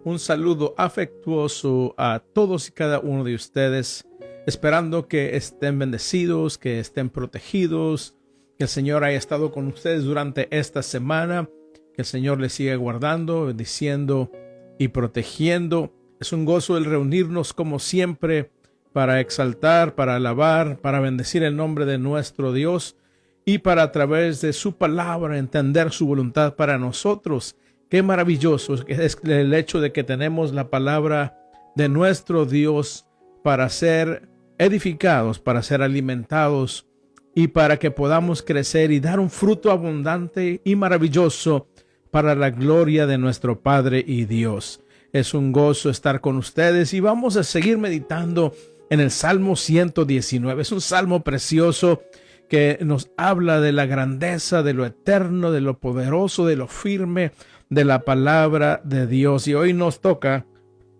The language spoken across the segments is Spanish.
un saludo afectuoso a todos y cada uno de ustedes, esperando que estén bendecidos, que estén protegidos, que el Señor haya estado con ustedes durante esta semana, que el Señor les siga guardando, bendiciendo y protegiendo. Es un gozo el reunirnos como siempre para exaltar, para alabar, para bendecir el nombre de nuestro Dios y para a través de su palabra entender su voluntad para nosotros. Qué maravilloso es el hecho de que tenemos la palabra de nuestro Dios para ser edificados, para ser alimentados y para que podamos crecer y dar un fruto abundante y maravilloso para la gloria de nuestro Padre y Dios. Es un gozo estar con ustedes y vamos a seguir meditando en el Salmo 119. Es un salmo precioso que nos habla de la grandeza, de lo eterno, de lo poderoso, de lo firme de la palabra de Dios. Y hoy nos toca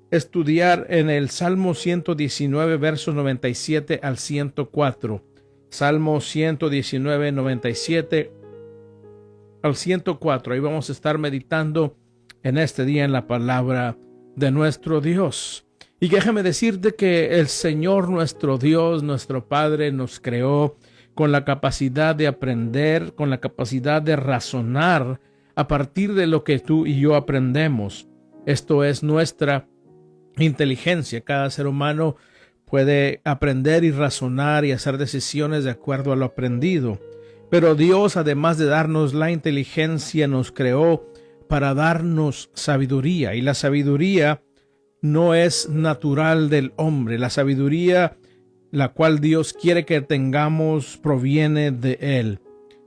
estudiar en el Salmo 119, versos 97 al 104. Salmo 119, 97 al 104. Ahí vamos a estar meditando en este día en la palabra de nuestro Dios. Y déjame decirte que el Señor nuestro Dios, nuestro Padre, nos creó con la capacidad de aprender, con la capacidad de razonar a partir de lo que tú y yo aprendemos. Esto es nuestra inteligencia. Cada ser humano puede aprender y razonar y hacer decisiones de acuerdo a lo aprendido. Pero Dios, además de darnos la inteligencia, nos creó para darnos sabiduría. Y la sabiduría no es natural del hombre. La sabiduría la cual Dios quiere que tengamos proviene de Él.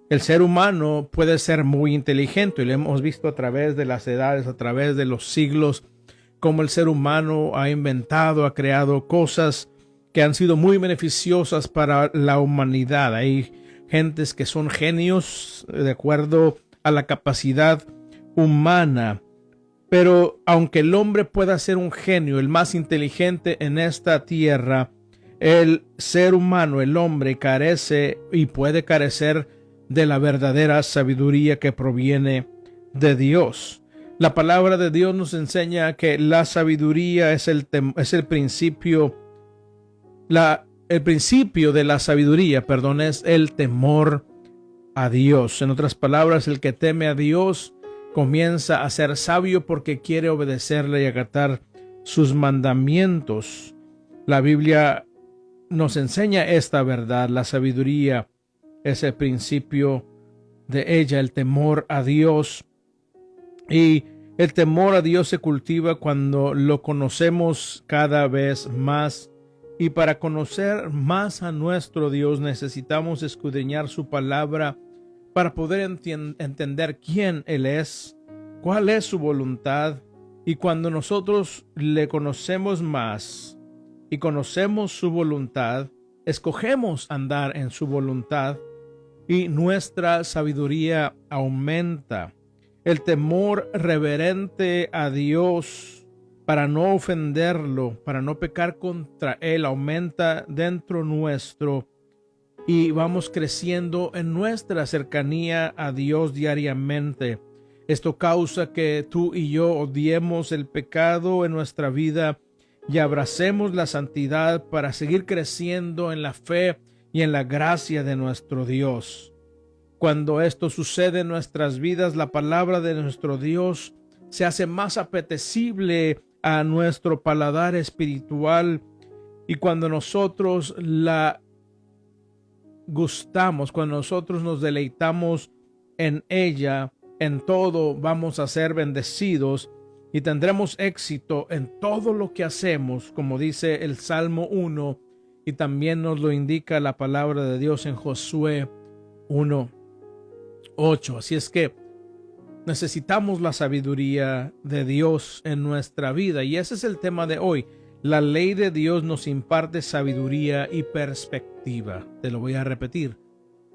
El ser humano puede ser muy inteligente y lo hemos visto a través de las edades, a través de los siglos, cómo el ser humano ha inventado, ha creado cosas que han sido muy beneficiosas para la humanidad. Hay gentes que son genios de acuerdo a la capacidad humana. Pero aunque el hombre pueda ser un genio, el más inteligente en esta tierra, el ser humano, el hombre, carece y puede carecer de la verdadera sabiduría que proviene de Dios. La palabra de Dios nos enseña que la sabiduría es el principio, el principio de la sabiduría, es el temor a Dios. En otras palabras, el que teme a Dios comienza a ser sabio porque quiere obedecerle y acatar sus mandamientos. La Biblia nos enseña esta verdad. La sabiduría es el principio de ella, el temor a Dios. Y el temor a Dios se cultiva cuando lo conocemos cada vez más. Y para conocer más a nuestro Dios necesitamos escudriñar su palabra para poder entender quién Él es, cuál es su voluntad. Y cuando nosotros le conocemos más y conocemos su voluntad, escogemos andar en su voluntad y nuestra sabiduría aumenta. El temor reverente a Dios para no ofenderlo, para no pecar contra Él, aumenta dentro nuestro y vamos creciendo en nuestra cercanía a Dios diariamente. Esto causa que tú y yo odiemos el pecado en nuestra vida y abracemos la santidad para seguir creciendo en la fe y en la gracia de nuestro Dios. Cuando esto sucede en nuestras vidas, la palabra de nuestro Dios se hace más apetecible a nuestro paladar espiritual, y cuando nosotros la gustamos, cuando nosotros nos deleitamos en ella, en todo vamos a ser bendecidos y tendremos éxito en todo lo que hacemos, como dice el Salmo 1, y también nos lo indica la palabra de Dios en Josué 1:8. Así es que necesitamos la sabiduría de Dios en nuestra vida, y ese es el tema de hoy. La ley de Dios nos imparte sabiduría y perspectiva. Te lo voy a repetir.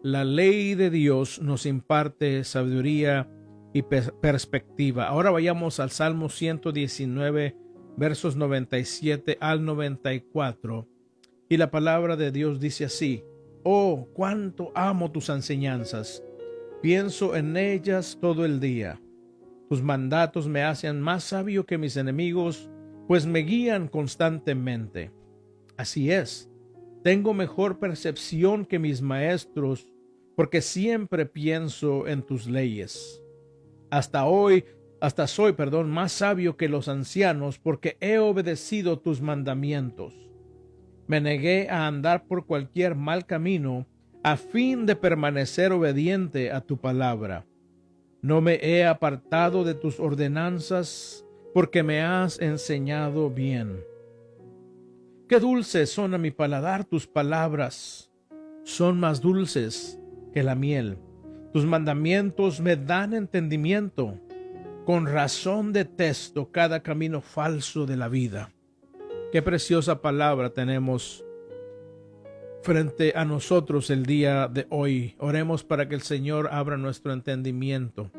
La ley de Dios nos imparte sabiduría y perspectiva. Ahora vayamos al Salmo 119, versos 97 al 94. Y la palabra de Dios dice así: Oh, cuánto amo tus enseñanzas. Pienso en ellas todo el día. Tus mandatos me hacen más sabio que mis enemigos, pues me guían constantemente. Así es, tengo mejor percepción que mis maestros, porque siempre pienso en tus leyes. Hasta soy, más sabio que los ancianos, porque he obedecido tus mandamientos. Me negué a andar por cualquier mal camino, a fin de permanecer obediente a tu palabra. No me he apartado de tus ordenanzas, porque me has enseñado bien. Qué dulces son a mi paladar tus palabras, son más dulces que la miel. Tus mandamientos me dan entendimiento. Con razón detesto cada camino falso de la vida. Qué preciosa palabra tenemos frente a nosotros el día de hoy. Oremos para que el Señor abra nuestro entendimiento.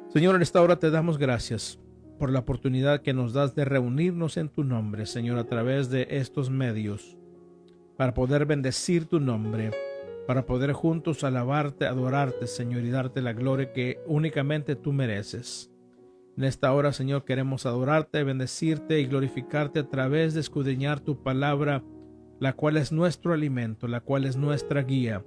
Señor, en esta hora te damos gracias por la oportunidad que nos das de reunirnos en tu nombre, Señor, a través de estos medios, para poder bendecir tu nombre, para poder juntos alabarte, adorarte, Señor, y darte la gloria que únicamente tú mereces. En esta hora, Señor, queremos adorarte, bendecirte y glorificarte a través de escudriñar tu palabra, la cual es nuestro alimento, la cual es nuestra guía,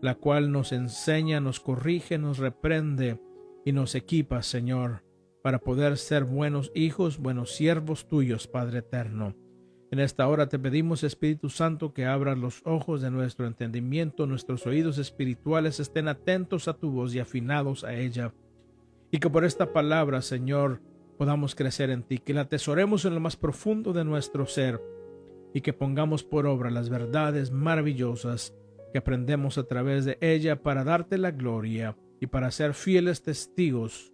la cual nos enseña, nos corrige, nos reprende y nos equipa, Señor, para poder ser buenos hijos, buenos siervos tuyos, Padre eterno. En esta hora te pedimos, Espíritu Santo, que abras los ojos de nuestro entendimiento, nuestros oídos espirituales estén atentos a tu voz y afinados a ella, y que por esta palabra, Señor, podamos crecer en ti, que la atesoremos en lo más profundo de nuestro ser, y que pongamos por obra las verdades maravillosas que aprendemos a través de ella para darte la gloria y para ser fieles testigos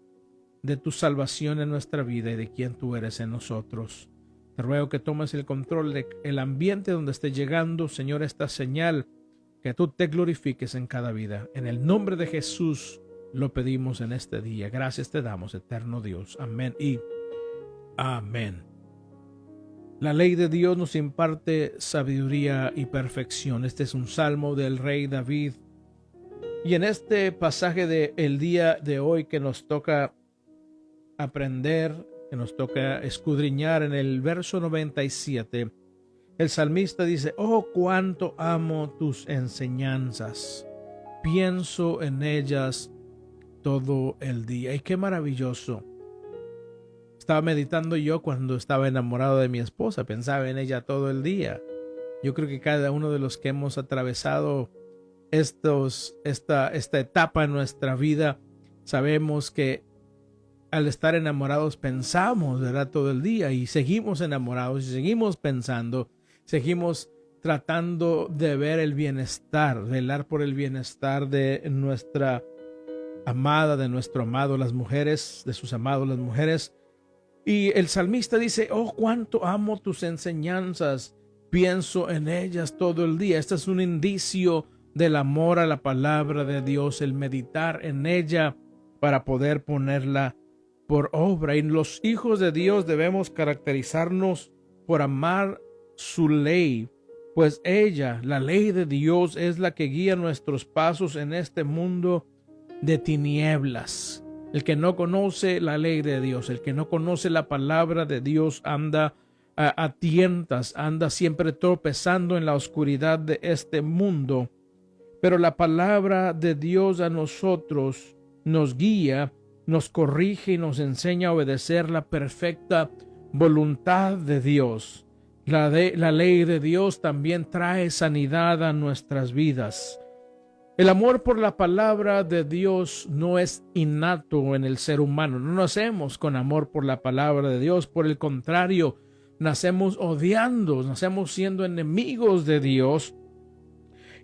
de tu salvación en nuestra vida y de quién tú eres en nosotros. Te ruego que tomes el control del ambiente donde esté llegando, Señor, esta señal, que tú te glorifiques en cada vida. En el nombre de Jesús lo pedimos en este día. Gracias te damos, eterno Dios. Amén y amén. La ley de Dios nos imparte sabiduría y perfección. Este es un salmo del rey David. Y en este pasaje del día de hoy que nos toca aprender, que nos toca escudriñar en el verso 97, el salmista dice: oh, cuánto amo tus enseñanzas, pienso en ellas todo el día. Y qué maravilloso. Estaba meditando yo cuando estaba enamorado de mi esposa, pensaba en ella todo el día. Yo creo que cada uno de los que hemos atravesado esta etapa en nuestra vida, sabemos que al estar enamorados pensamos, ¿verdad?, todo el día, y seguimos enamorados y seguimos pensando, seguimos tratando de ver el bienestar, velar por el bienestar de nuestra amada, de nuestro amado, las mujeres, de sus amados, las mujeres. Y el salmista dice: oh, cuánto amo tus enseñanzas, pienso en ellas todo el día. Este es un indicio del amor a la palabra de Dios, el meditar en ella para poder ponerla por obra. Y los hijos de Dios debemos caracterizarnos por amar su ley, pues ella, la ley de Dios, es la que guía nuestros pasos en este mundo de tinieblas. El que no conoce la ley de Dios, el que no conoce la palabra de Dios, anda a tientas, anda siempre tropezando en la oscuridad de este mundo. Pero la palabra de Dios a nosotros nos guía, nos corrige y nos enseña a obedecer la perfecta voluntad de Dios. La ley de Dios también trae sanidad a nuestras vidas. El amor por la palabra de Dios no es innato en el ser humano. No nacemos con amor por la palabra de Dios. Por el contrario, nacemos odiando, nacemos siendo enemigos de Dios.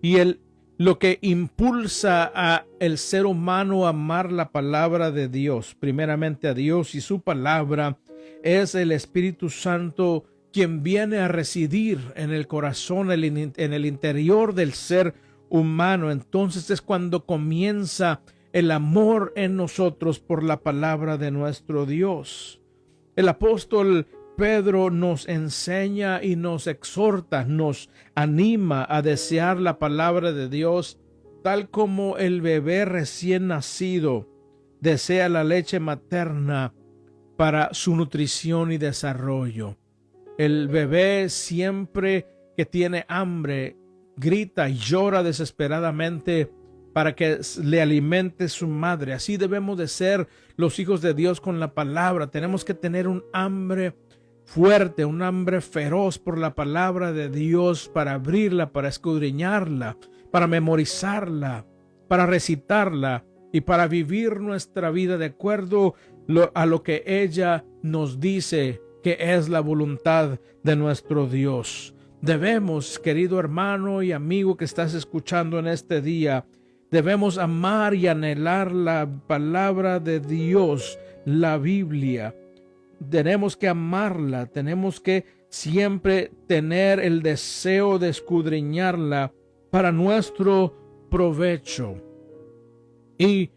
Y lo que impulsa a el ser humano a amar la palabra de Dios, primeramente a Dios y su palabra, es el Espíritu Santo, quien viene a residir en el corazón, en el interior del ser humano. Entonces es cuando comienza el amor en nosotros por la palabra de nuestro Dios. El apóstol Pedro nos enseña y nos exhorta, nos anima a desear la palabra de Dios tal como el bebé recién nacido desea la leche materna para su nutrición y desarrollo. El bebé siempre que tiene hambre grita y llora desesperadamente para que le alimente su madre. Así debemos de ser los hijos de Dios con la palabra. Tenemos que tener un hambre fuerte, un hambre feroz por la palabra de Dios, para abrirla, para escudriñarla, para memorizarla, para recitarla y para vivir nuestra vida de acuerdo a lo que ella nos dice que es la voluntad de nuestro Dios. Debemos, querido hermano y amigo que estás escuchando en este día, debemos amar y anhelar la palabra de Dios, la Biblia. Tenemos que amarla, tenemos que siempre tener el deseo de escudriñarla para nuestro provecho y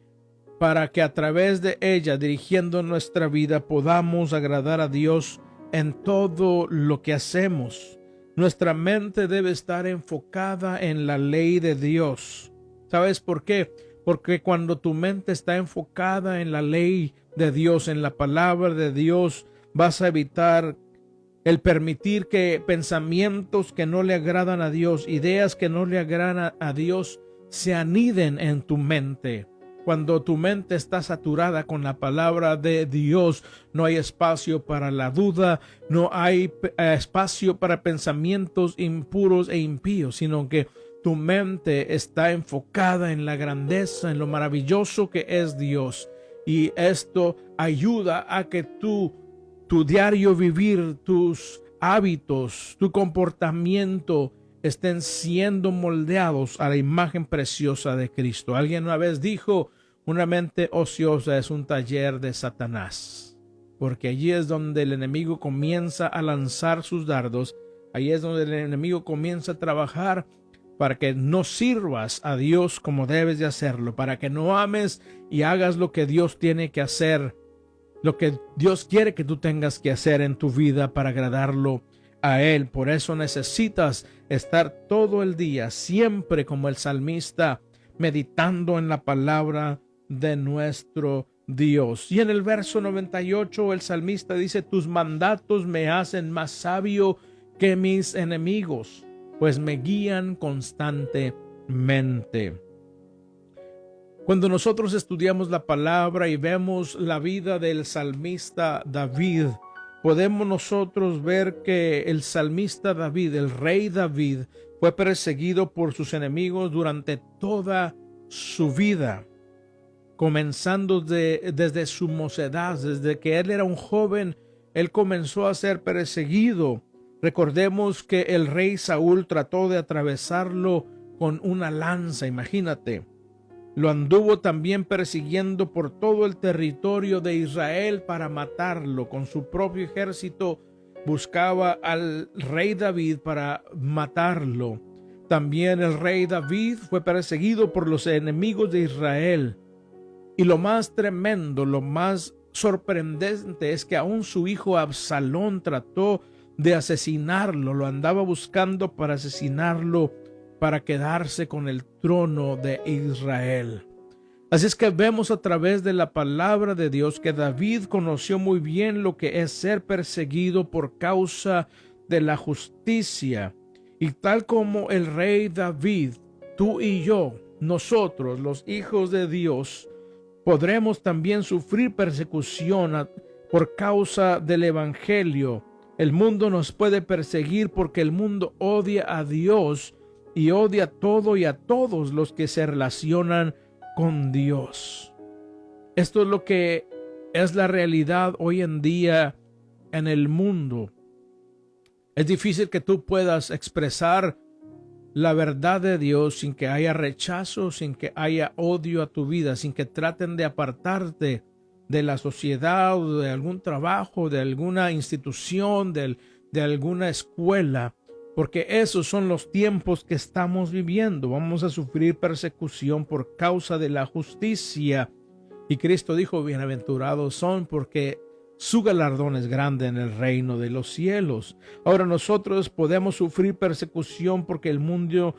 para que a través de ella, dirigiendo nuestra vida, podamos agradar a Dios en todo lo que hacemos. Nuestra mente debe estar enfocada en la ley de Dios. ¿Sabes por qué? Porque cuando tu mente está enfocada en la ley de Dios, en la palabra de Dios, vas a evitar el permitir que pensamientos que no le agradan a Dios, ideas que no le agradan a Dios, se aniden en tu mente. Cuando tu mente está saturada con la palabra de Dios, no hay espacio para la duda, no hay espacio para pensamientos impuros e impíos, sino que tu mente está enfocada en la grandeza, en lo maravilloso que es Dios. Y esto ayuda a que tu diario vivir, tus hábitos, tu comportamiento estén siendo moldeados a la imagen preciosa de Cristo. Alguien una vez dijo, una mente ociosa es un taller de Satanás, porque allí es donde el enemigo comienza a lanzar sus dardos, allí es donde el enemigo comienza a trabajar para que no sirvas a Dios como debes de hacerlo, para que no ames y hagas lo que Dios tiene que hacer, lo que Dios quiere que tú tengas que hacer en tu vida para agradarlo a Él. Por eso necesitas estar todo el día, siempre como el salmista, meditando en la palabra de nuestro Dios. Y en el verso 98 el salmista dice: tus mandatos me hacen más sabio que mis enemigos, pues me guían constantemente. Cuando nosotros estudiamos la palabra y vemos la vida del salmista David, podemos nosotros ver que el salmista David, el rey David, fue perseguido por sus enemigos durante toda su vida, comenzando desde su mocedad, desde que él era un joven, él comenzó a ser perseguido. Recordemos que el rey Saúl trató de atravesarlo con una lanza, imagínate. Lo anduvo también persiguiendo por todo el territorio de Israel para matarlo. Con su propio ejército buscaba al rey David para matarlo. También el rey David fue perseguido por los enemigos de Israel. Y lo más tremendo, lo más sorprendente es que aún su hijo Absalón trató de asesinarlo, lo andaba buscando para asesinarlo, para quedarse con el trono de Israel. Así es que vemos a través de la palabra de Dios que David conoció muy bien lo que es ser perseguido por causa de la justicia. Y tal como el rey David, tú y yo, nosotros, los hijos de Dios, podremos también sufrir persecución por causa del evangelio. El mundo nos puede perseguir porque el mundo odia a Dios y odia todo y a todos los que se relacionan con Dios. Esto es lo que es la realidad hoy en día en el mundo. Es difícil que tú puedas expresar la verdad de Dios sin que haya rechazo, sin que haya odio a tu vida, sin que traten de apartarte de la sociedad o de algún trabajo, de alguna institución, de alguna escuela, porque esos son los tiempos que estamos viviendo. Vamos a sufrir persecución por causa de la justicia. Y Cristo dijo: bienaventurados son, porque su galardón es grande en el reino de los cielos. Ahora nosotros podemos sufrir persecución porque el mundo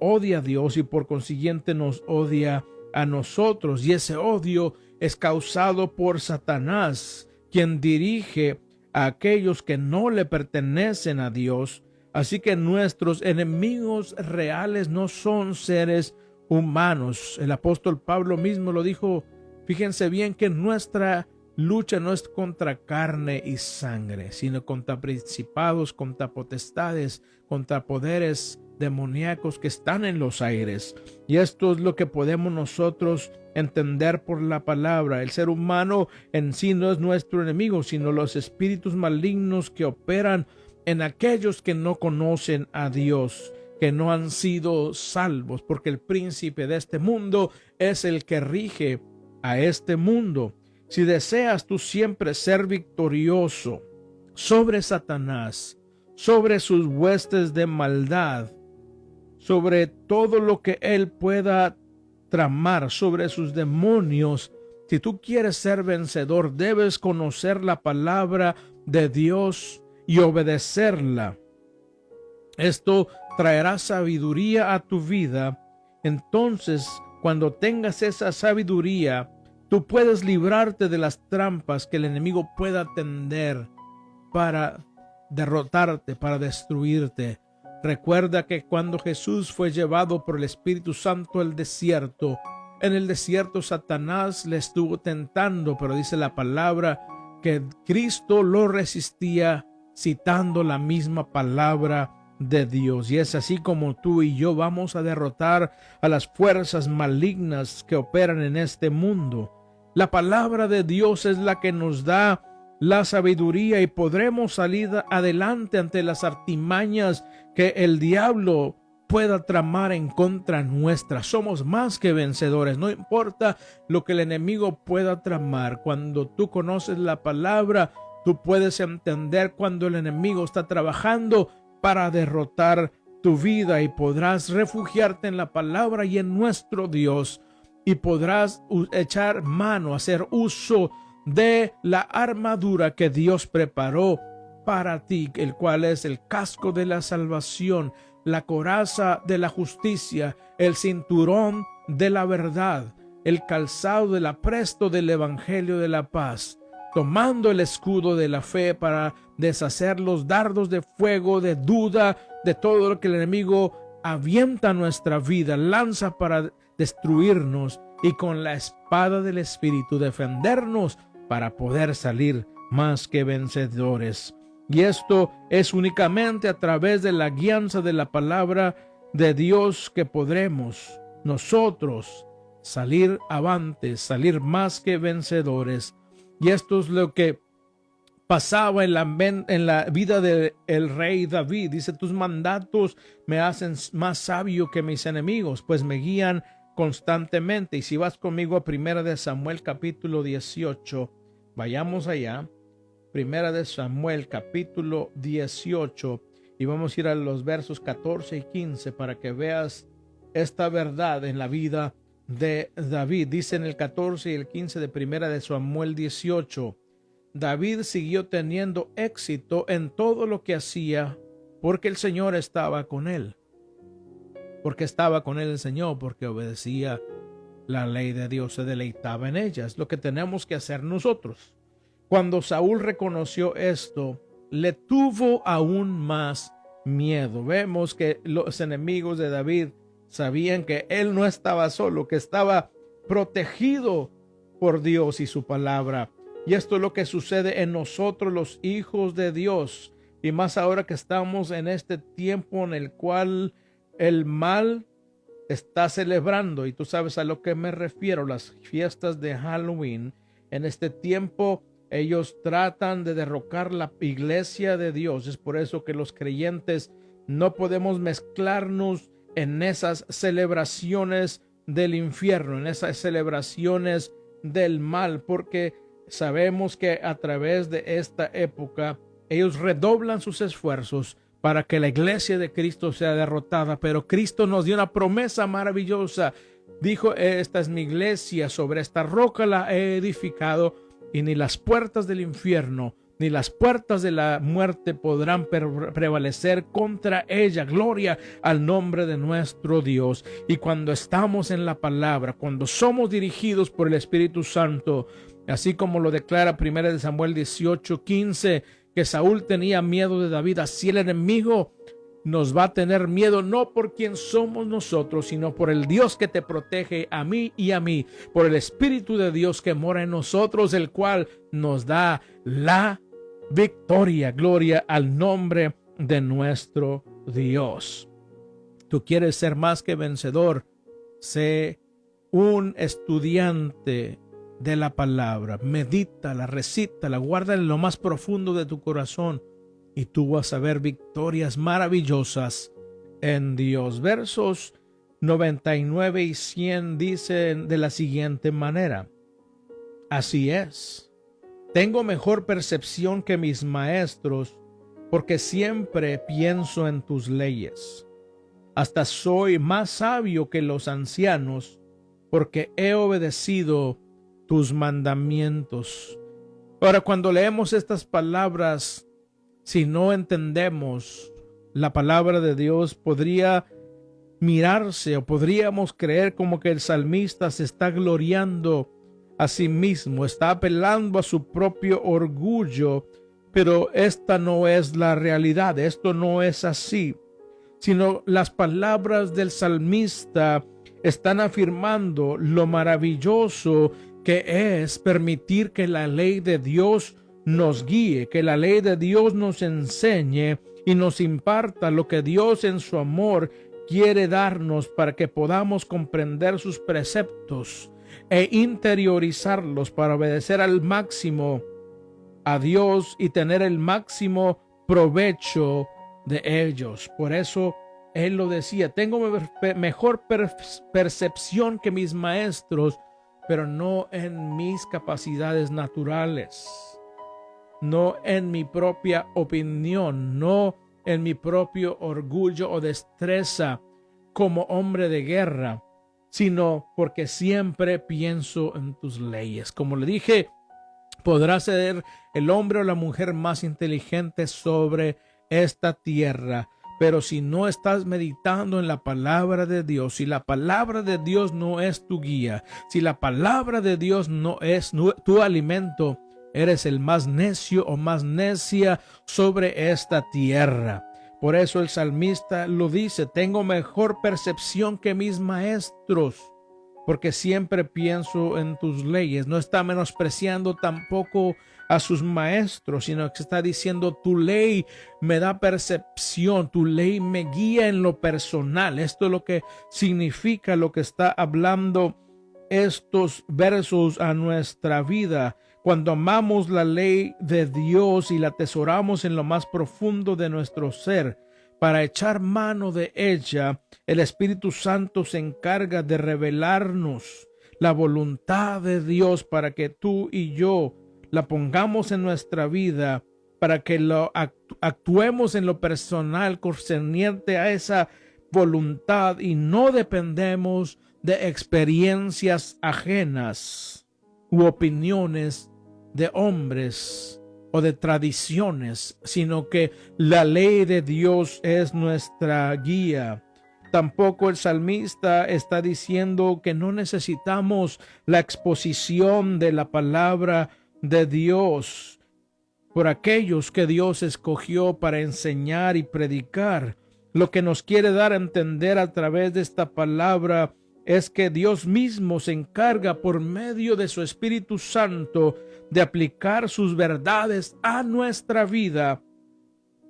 odia a Dios y por consiguiente nos odia a nosotros, y ese odio es causado por Satanás, quien dirige a aquellos que no le pertenecen a Dios. Así que nuestros enemigos reales no son seres humanos. El apóstol Pablo mismo lo dijo. Fíjense bien que nuestra lucha no es contra carne y sangre, sino contra principados, contra potestades, contra poderes demoníacos que están en los aires. Y esto es lo que podemos nosotros entender por la palabra. El ser humano en sí no es nuestro enemigo, sino los espíritus malignos que operan en aquellos que no conocen a Dios, que no han sido salvos, porque el príncipe de este mundo es el que rige a este mundo. Si deseas tú siempre ser victorioso sobre Satanás, sobre sus huestes de maldad, sobre todo lo que él pueda tramar, sobre sus demonios, si tú quieres ser vencedor, debes conocer la palabra de Dios y obedecerla. Esto traerá sabiduría a tu vida. Entonces, cuando tengas esa sabiduría, tú puedes librarte de las trampas que el enemigo pueda tender para derrotarte, para destruirte. Recuerda que cuando Jesús fue llevado por el Espíritu Santo al desierto, en el desierto Satanás le estuvo tentando, pero dice la palabra que Cristo lo resistía citando la misma palabra de Dios. Y es así como tú y yo vamos a derrotar a las fuerzas malignas que operan en este mundo. La palabra de Dios es la que nos da la sabiduría y podremos salir adelante ante las artimañas que el diablo pueda tramar en contra nuestra. Somos más que vencedores, no importa lo que el enemigo pueda tramar. Cuando tú conoces la palabra, tú puedes entender cuando el enemigo está trabajando para derrotar tu vida, y podrás refugiarte en la palabra y en nuestro Dios, y podrás echar mano, hacer uso de la armadura que Dios preparó para ti, el cual es el casco de la salvación, la coraza de la justicia, el cinturón de la verdad, el calzado del apresto del evangelio de la paz, tomando el escudo de la fe para deshacer los dardos de fuego, de duda, de todo lo que el enemigo avienta a nuestra vida, lanza para destruirnos, y con la espada del Espíritu defendernos para poder salir más que vencedores. Y esto es únicamente a través de la guianza de la palabra de Dios que podremos nosotros salir avantes, salir más que vencedores. Y esto es lo que pasaba en la vida del rey David. Dice: tus mandatos me hacen más sabio que mis enemigos, pues me guían constantemente. Y si vas conmigo a Primera de Samuel capítulo 18, vayamos allá. Primera de Samuel capítulo 18, y vamos a ir a los versos 14 y 15 para que veas esta verdad en la vida de David. Dice en el 14 y el 15 de Primera de Samuel 18: David siguió teniendo éxito en todo lo que hacía, porque el Señor estaba con él. Porque estaba con él el Señor, porque obedecía la ley de Dios, se deleitaba en ella. Es lo que tenemos que hacer nosotros. Cuando Saúl reconoció esto, le tuvo aún más miedo. Vemos que los enemigos de David sabían que él no estaba solo, que estaba protegido por Dios y su palabra. Y esto es lo que sucede en nosotros, los hijos de Dios. Y más ahora que estamos en este tiempo en el cual el mal está celebrando. Y tú sabes a lo que me refiero, las fiestas de Halloween. En este tiempo ellos tratan de derrocar la iglesia de Dios. Es por eso que los creyentes no podemos mezclarnos en esas celebraciones del infierno, en esas celebraciones del mal, porque sabemos que a través de esta época ellos redoblan sus esfuerzos para que la iglesia de Cristo sea derrotada. Pero Cristo nos dio una promesa maravillosa. Dijo: esta es mi iglesia, sobre esta roca la he edificado, y ni las puertas del infierno ni las puertas de la muerte podrán prevalecer contra ella. Gloria al nombre de nuestro Dios. Y cuando estamos en la palabra, cuando somos dirigidos por el Espíritu Santo, así como lo declara 1 Samuel 18:15, que Saúl tenía miedo de David, así el enemigo nos va a tener miedo, no por quien somos nosotros, sino por el Dios que te protege a mí y a mí, por el Espíritu de Dios que mora en nosotros, el cual nos da la victoria. Gloria al nombre de nuestro Dios. Tú quieres ser más que vencedor, sé un estudiante de la palabra, medítala, recítala, guárdala en lo más profundo de tu corazón, y tú vas a ver victorias maravillosas en Dios. Versos 99 y 100 dicen de la siguiente manera: así es, tengo mejor percepción que mis maestros, porque siempre pienso en tus leyes. Hasta soy más sabio que los ancianos, porque he obedecido tus mandamientos. Ahora, cuando leemos estas palabras, si no entendemos la palabra de Dios, podría mirarse o podríamos creer como que el salmista se está gloriando a sí mismo, está apelando a su propio orgullo, pero esta no es la realidad, esto no es así, sino las palabras del salmista están afirmando lo maravilloso que es permitir que la ley de Dios nos guíe, que la ley de Dios nos enseñe y nos imparta lo que Dios en su amor quiere darnos para que podamos comprender sus preceptos e interiorizarlos para obedecer al máximo a Dios y tener el máximo provecho de ellos. Por eso él lo decía: tengo mejor percepción que mis maestros, pero no en mis capacidades naturales, no en mi propia opinión, no en mi propio orgullo o destreza como hombre de guerra, sino porque siempre pienso en tus leyes. Como le dije, podrá ser el hombre o la mujer más inteligente sobre esta tierra, pero si no estás meditando en la palabra de Dios, si la palabra de Dios no es tu guía, si la palabra de Dios no es tu alimento, eres el más necio o más necia sobre esta tierra. Por eso el salmista lo dice: tengo mejor percepción que mis maestros, porque siempre pienso en tus leyes. No está menospreciando tampoco a sus maestros, sino que está diciendo: tu ley me da percepción, tu ley me guía en lo personal. Esto es lo que significa lo que está hablando estos versos a nuestra vida. Cuando amamos la ley de Dios y la atesoramos en lo más profundo de nuestro ser, para echar mano de ella, el Espíritu Santo se encarga de revelarnos la voluntad de Dios para que tú y yo la pongamos en nuestra vida, para que lo actuemos en lo personal concerniente a esa voluntad y no dependemos de experiencias ajenas u opiniones de hombres o de tradiciones, sino que la ley de Dios es nuestra guía. Tampoco el salmista está diciendo que no necesitamos la exposición de la palabra de Dios por aquellos que Dios escogió para enseñar y predicar. Lo que nos quiere dar a entender a través de esta palabra es que Dios mismo se encarga por medio de su Espíritu Santo de aplicar sus verdades a nuestra vida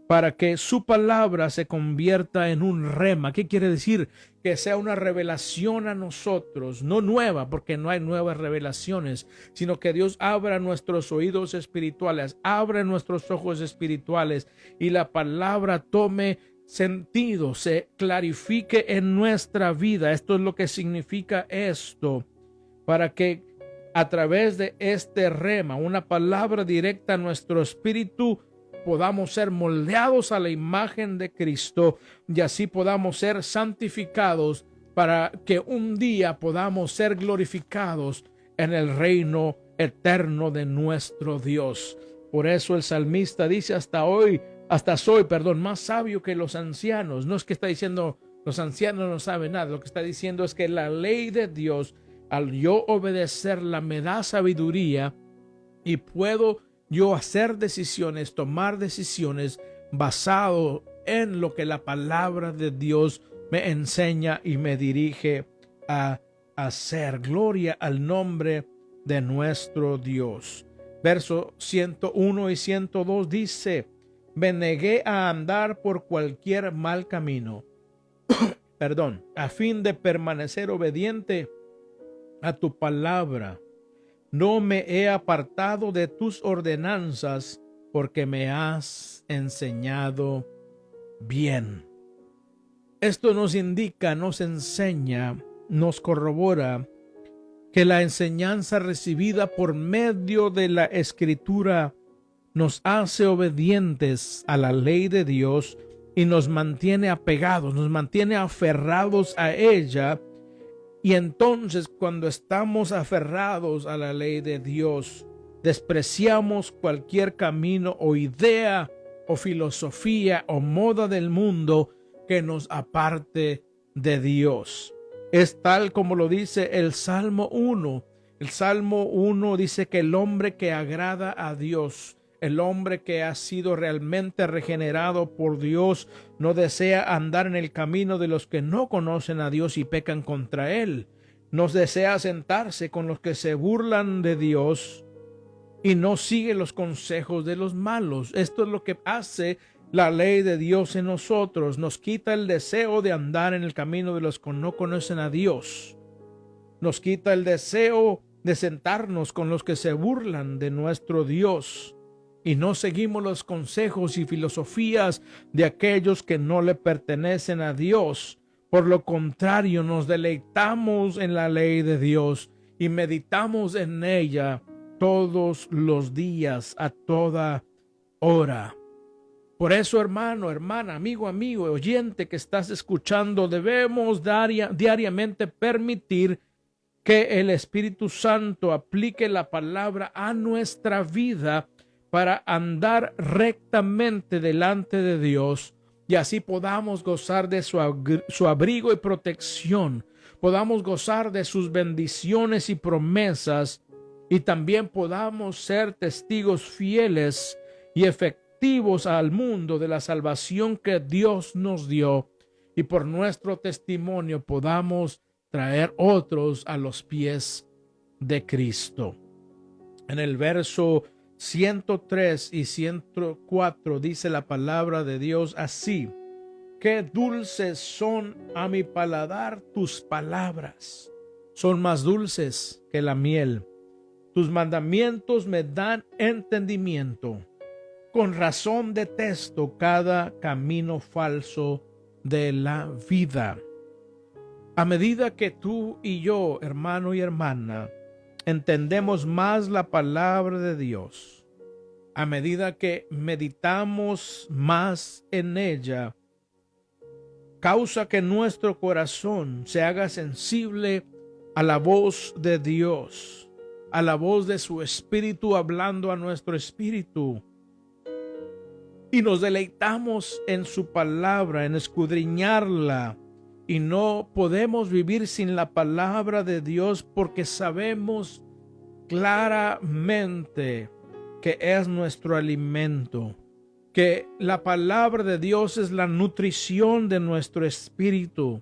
para que su palabra se convierta en un rema. ¿Qué quiere decir? Que sea una revelación a nosotros, no nueva, porque no hay nuevas revelaciones, sino que Dios abra nuestros oídos espirituales, abra nuestros ojos espirituales y la palabra tome sentido, se clarifique en nuestra vida. Esto es lo que significa esto, para que a través de este rema, una palabra directa a nuestro espíritu, podamos ser moldeados a la imagen de Cristo y así podamos ser santificados para que un día podamos ser glorificados en el reino eterno de nuestro Dios. Por eso el salmista dice hasta soy más sabio que los ancianos. No es que está diciendo los ancianos no saben nada. Lo que está diciendo es que la ley de Dios, al yo obedecerla, me da sabiduría y puedo yo hacer decisiones, tomar decisiones basado en lo que la palabra de Dios me enseña y me dirige a hacer. Gloria al nombre de nuestro Dios. Verso 101 y 102 dice: me negué a andar por cualquier mal camino, a fin de permanecer obediente a tu palabra. No me he apartado de tus ordenanzas, porque me has enseñado bien. Esto nos indica, nos enseña, nos corrobora que la enseñanza recibida por medio de la Escritura nos hace obedientes a la ley de Dios y nos mantiene apegados, nos mantiene aferrados a ella. Y entonces, cuando estamos aferrados a la ley de Dios, despreciamos cualquier camino o idea o filosofía o moda del mundo que nos aparte de Dios. Es tal como lo dice el Salmo 1. El Salmo 1 dice que el hombre que agrada a Dios, el hombre que ha sido realmente regenerado por Dios, no desea andar en el camino de los que no conocen a Dios y pecan contra Él. No desea sentarse con los que se burlan de Dios y no sigue los consejos de los malos. Esto es lo que hace la ley de Dios en nosotros. Nos quita el deseo de andar en el camino de los que no conocen a Dios. Nos quita el deseo de sentarnos con los que se burlan de nuestro Dios y no seguimos los consejos y filosofías de aquellos que no le pertenecen a Dios. Por lo contrario, nos deleitamos en la ley de Dios y meditamos en ella todos los días, a toda hora. Por eso, hermano, hermana, amigo, oyente que estás escuchando, debemos diariamente permitir que el Espíritu Santo aplique la palabra a nuestra vida para andar rectamente delante de Dios y así podamos gozar de su abrigo y protección, podamos gozar de sus bendiciones y promesas y también podamos ser testigos fieles y efectivos al mundo de la salvación que Dios nos dio y por nuestro testimonio podamos traer otros a los pies de Cristo. En el verso 103 y 104 dice la palabra de Dios así: qué dulces son a mi paladar tus palabras, son más dulces que la miel. Tus mandamientos me dan entendimiento. Con razón detesto cada camino falso de la vida. A medida que tú y yo, hermano y hermana, entendemos más la palabra de Dios, a medida que meditamos más en ella, causa que nuestro corazón se haga sensible a la voz de Dios, a la voz de su Espíritu hablando a nuestro espíritu. Y nos deleitamos en su palabra, en escudriñarla. Y no podemos vivir sin la palabra de Dios porque sabemos claramente que es nuestro alimento, que la palabra de Dios es la nutrición de nuestro espíritu.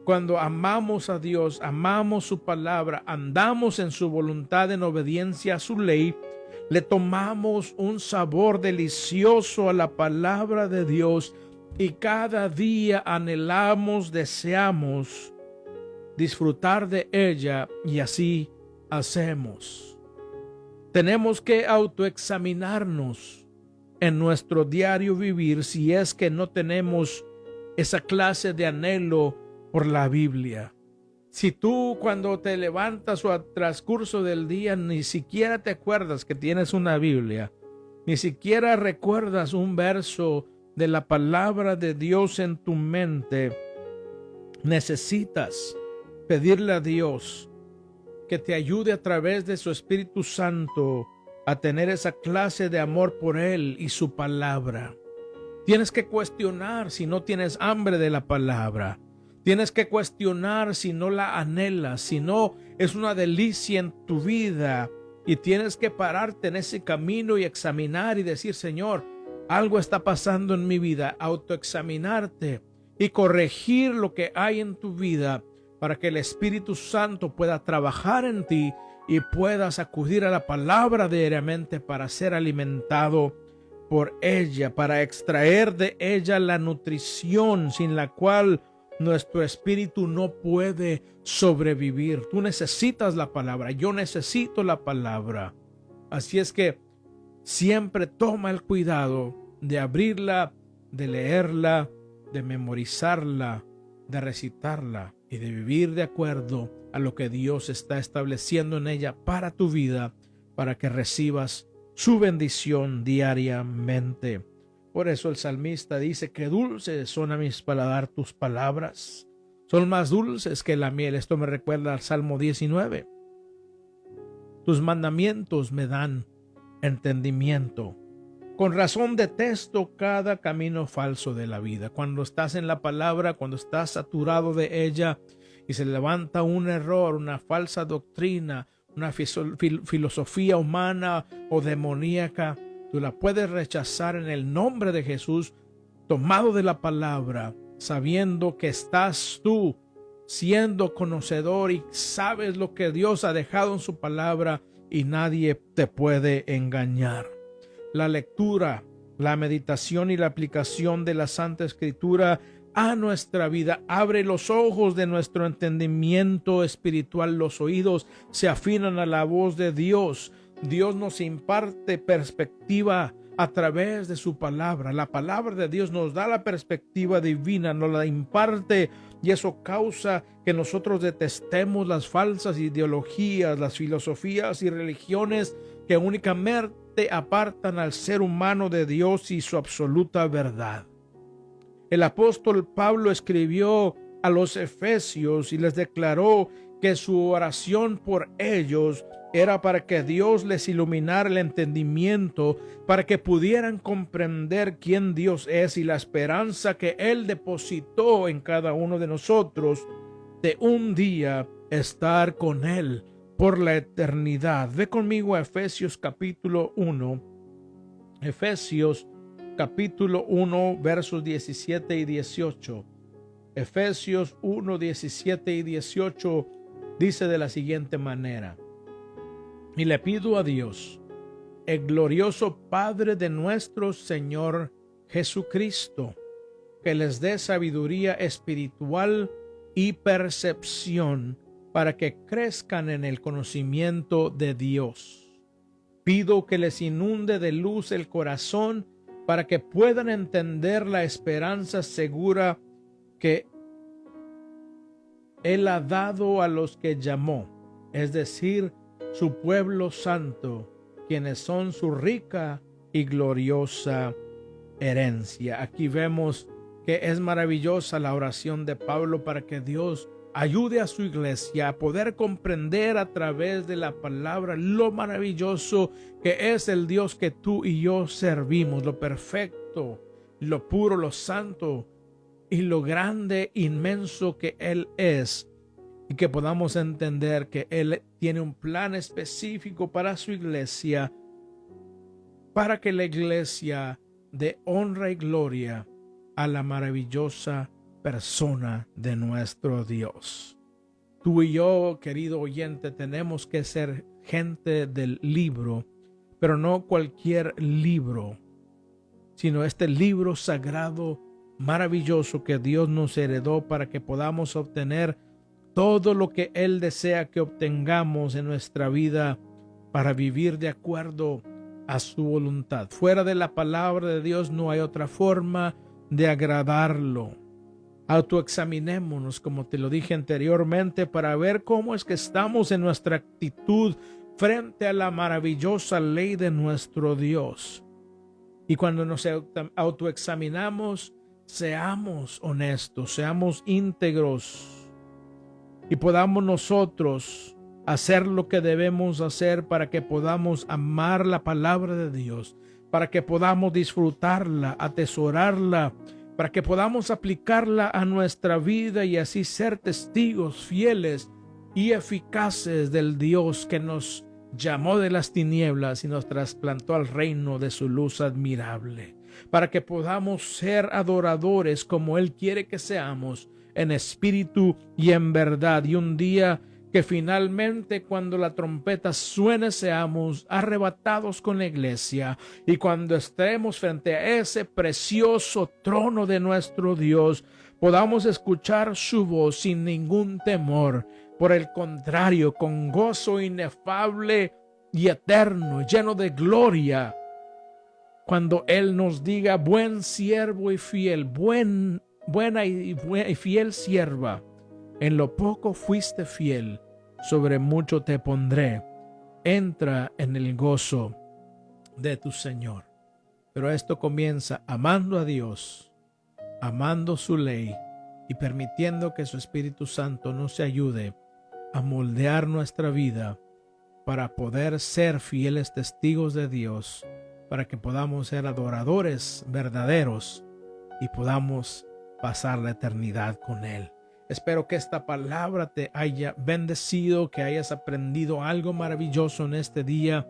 Cuando amamos a Dios, amamos su palabra, andamos en su voluntad en obediencia a su ley, le tomamos un sabor delicioso a la palabra de Dios y cada día anhelamos, deseamos disfrutar de ella y así hacemos. Tenemos que autoexaminarnos en nuestro diario vivir si es que no tenemos esa clase de anhelo por la Biblia. Si tú cuando te levantas o al transcurso del día ni siquiera te acuerdas que tienes una Biblia, ni siquiera recuerdas un verso de la palabra de Dios en tu mente, necesitas pedirle a Dios que te ayude a través de su Espíritu Santo a tener esa clase de amor por Él y su palabra. Tienes que cuestionar si no tienes hambre de la palabra. Tienes que cuestionar si no la anhelas, si no es una delicia en tu vida. Y tienes que pararte en ese camino y examinar y decir: Señor, algo está pasando en mi vida. Autoexaminarte y corregir lo que hay en tu vida para que el Espíritu Santo pueda trabajar en ti y puedas acudir a la palabra diariamente para ser alimentado por ella, para extraer de ella la nutrición sin la cual nuestro espíritu no puede sobrevivir. Tú necesitas la palabra, yo necesito la palabra. Así es que siempre toma el cuidado de abrirla, de leerla, de memorizarla, de recitarla y de vivir de acuerdo a lo que Dios está estableciendo en ella para tu vida, para que recibas su bendición diariamente. Por eso el salmista dice: qué dulces son a mis paladar tus palabras, son más dulces que la miel. Esto me recuerda al Salmo 19. Tus mandamientos me dan entendimiento. Con razón detesto cada camino falso de la vida. Cuando estás en la palabra, cuando estás saturado de ella y se levanta un error, una falsa doctrina, una filosofía humana o demoníaca, tú la puedes rechazar en el nombre de Jesús, tomado de la palabra, sabiendo que estás tú siendo conocedor y sabes lo que Dios ha dejado en su palabra y nadie te puede engañar. La lectura, la meditación y la aplicación de la Santa Escritura a nuestra vida abre los ojos de nuestro entendimiento espiritual. Los oídos se afinan a la voz de Dios. Dios nos imparte perspectiva a través de su palabra. La palabra de Dios nos da la perspectiva divina, nos la imparte, y eso causa que nosotros detestemos las falsas ideologías, las filosofías y religiones que únicamente apartan al ser humano de Dios y su absoluta verdad. El apóstol Pablo escribió a los Efesios y les declaró que su oración por ellos era para que Dios les iluminara el entendimiento, para que pudieran comprender quién Dios es y la esperanza que Él depositó en cada uno de nosotros de un día estar con Él por la eternidad. Ve conmigo a Efesios capítulo 1. Efesios capítulo 1, versos 17 y 18. Efesios 1, 17 y 18 dice de la siguiente manera: y le pido a Dios, el glorioso Padre de nuestro Señor Jesucristo, que les dé sabiduría espiritual y percepción para que crezcan en el conocimiento de Dios. Pido que les inunde de luz el corazón para que puedan entender la esperanza segura que Él ha dado a los que llamó, es decir, su pueblo santo, quienes son su rica y gloriosa herencia. Aquí vemos que es maravillosa la oración de Pablo para que Dios ayude a su iglesia a poder comprender a través de la palabra lo maravilloso que es el Dios que tú y yo servimos, lo perfecto, lo puro, lo santo y lo grande, inmenso que Él es, y que podamos entender que Él tiene un plan específico para su iglesia, para que la iglesia dé honra y gloria a la maravillosa persona de nuestro Dios. Tú y yo, querido oyente, tenemos que ser gente del libro, pero no cualquier libro, sino este libro sagrado, maravilloso que Dios nos heredó para que podamos obtener todo lo que Él desea que obtengamos en nuestra vida para vivir de acuerdo a su voluntad. Fuera de la palabra de Dios no hay otra forma de agradarlo. Autoexaminémonos, como te lo dije anteriormente, para ver cómo es que estamos en nuestra actitud frente a la maravillosa ley de nuestro Dios. Y cuando nos autoexaminamos, seamos honestos, seamos íntegros, y podamos nosotros hacer lo que debemos hacer para que podamos amar la palabra de Dios, para que podamos disfrutarla, atesorarla, para que podamos aplicarla a nuestra vida y así ser testigos fieles y eficaces del Dios que nos llamó de las tinieblas y nos trasplantó al reino de su luz admirable, para que podamos ser adoradores como Él quiere que seamos, en espíritu y en verdad, y un día que finalmente cuando la trompeta suene seamos arrebatados con la iglesia, y cuando estemos frente a ese precioso trono de nuestro Dios podamos escuchar su voz sin ningún temor. Por el contrario, con gozo inefable y eterno, lleno de gloria, cuando Él nos diga: buen siervo y fiel, buena y fiel sierva, en lo poco fuiste fiel, sobre mucho te pondré. Entra en el gozo de tu Señor. Pero esto comienza amando a Dios, amando su ley y permitiendo que su Espíritu Santo nos ayude a moldear nuestra vida para poder ser fieles testigos de Dios, para que podamos ser adoradores verdaderos y podamos pasar la eternidad con Él. Espero que esta palabra te haya bendecido, que hayas aprendido algo maravilloso en este día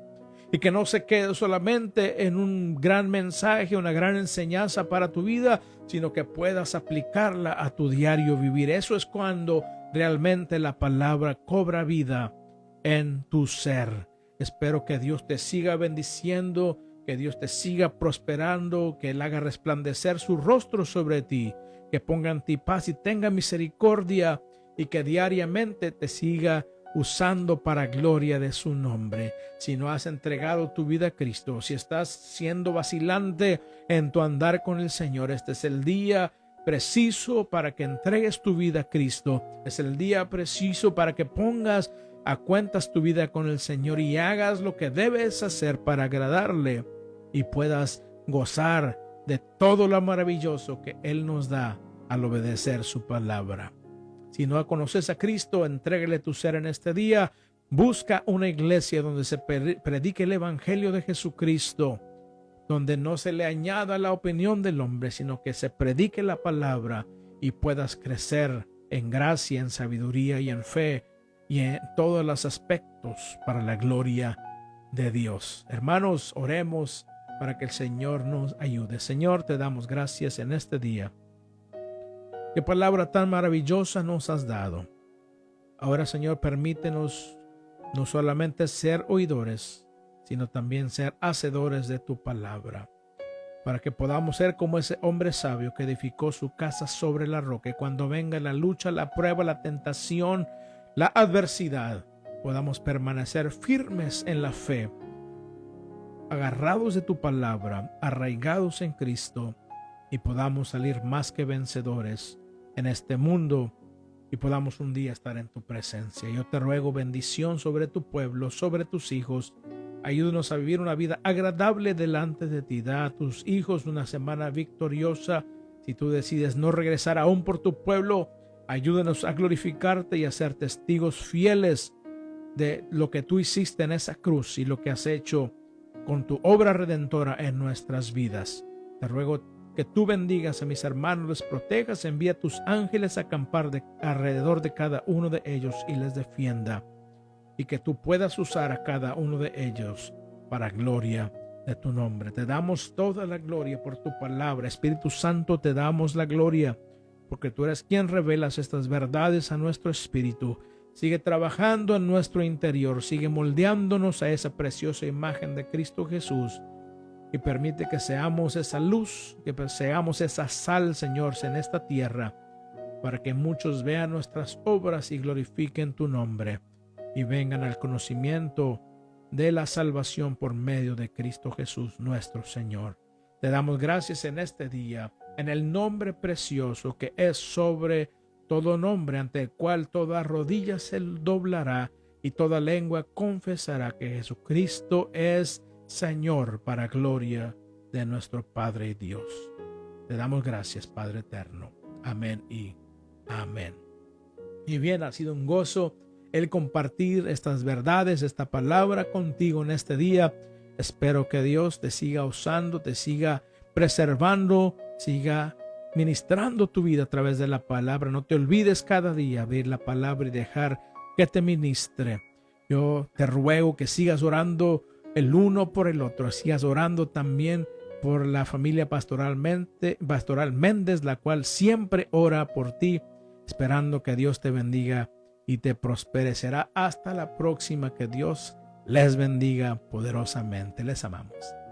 y que no se quede solamente en un gran mensaje, una gran enseñanza para tu vida, sino que puedas aplicarla a tu diario vivir. Eso es cuando realmente la palabra cobra vida en tu ser. Espero que Dios te siga bendiciendo, que Dios te siga prosperando, que Él haga resplandecer su rostro sobre ti, que ponga en ti paz y tenga misericordia, y que diariamente te siga usando para gloria de su nombre. Si no has entregado tu vida a Cristo, si estás siendo vacilante en tu andar con el Señor, este es el día preciso para que entregues tu vida a Cristo. Es el día preciso para que pongas a cuentas tu vida con el Señor y hagas lo que debes hacer para agradarle y puedas gozar de todo lo maravilloso que Él nos da al obedecer su palabra. Si no conoces a Cristo, entrégale tu ser en este día. Busca una iglesia donde se predique el evangelio de Jesucristo, donde no se le añada la opinión del hombre, sino que se predique la palabra y puedas crecer en gracia, en sabiduría y en fe y en todos los aspectos para la gloria de Dios. Hermanos, oremos para que el Señor nos ayude. Señor, te damos gracias en este día. Qué palabra tan maravillosa nos has dado. Ahora, Señor, permítenos no solamente ser oidores, sino también ser hacedores de tu palabra, para que podamos ser como ese hombre sabio que edificó su casa sobre la roca, y cuando venga la lucha, la prueba, la tentación, la adversidad, podamos permanecer firmes en la fe, agarrados de tu palabra, arraigados en Cristo, y podamos salir más que vencedores en este mundo y podamos un día estar en tu presencia. Yo te ruego bendición sobre tu pueblo, sobre tus hijos. Ayúdanos a vivir una vida agradable delante de ti. Da a tus hijos una semana victoriosa. Si tú decides no regresar aún por tu pueblo, ayúdanos a glorificarte y a ser testigos fieles de lo que tú hiciste en esa cruz y lo que has hecho con tu obra redentora en nuestras vidas. Te ruego que tú bendigas a mis hermanos, les protejas, envía tus ángeles a acampar alrededor de cada uno de ellos y les defienda, y que tú puedas usar a cada uno de ellos para gloria de tu nombre. Te damos toda la gloria por tu palabra. Espíritu Santo, te damos la gloria porque tú eres quien revelas estas verdades a nuestro espíritu. Sigue trabajando en nuestro interior, sigue moldeándonos a esa preciosa imagen de Cristo Jesús. Y permite que seamos esa luz, que seamos esa sal, Señor, en esta tierra, para que muchos vean nuestras obras y glorifiquen tu nombre y vengan al conocimiento de la salvación por medio de Cristo Jesús, nuestro Señor. Te damos gracias en este día, en el nombre precioso que es sobre todo nombre, ante el cual toda rodilla se doblará y toda lengua confesará que Jesucristo es Señor, para gloria de nuestro Padre Dios. Te damos gracias, Padre eterno. Amén y amén. Y bien, ha sido un gozo el compartir estas verdades, esta palabra contigo en este día. Espero que Dios te siga usando, te siga preservando, siga ministrando tu vida a través de la palabra. No te olvides cada día abrir la palabra y dejar que te ministre. Yo te ruego que sigas orando el uno por el otro, sigas orando también por la familia Pastoral Méndez, la cual siempre ora por ti, esperando que Dios te bendiga y te prospere. Será hasta la próxima. Que Dios les bendiga poderosamente. Les amamos.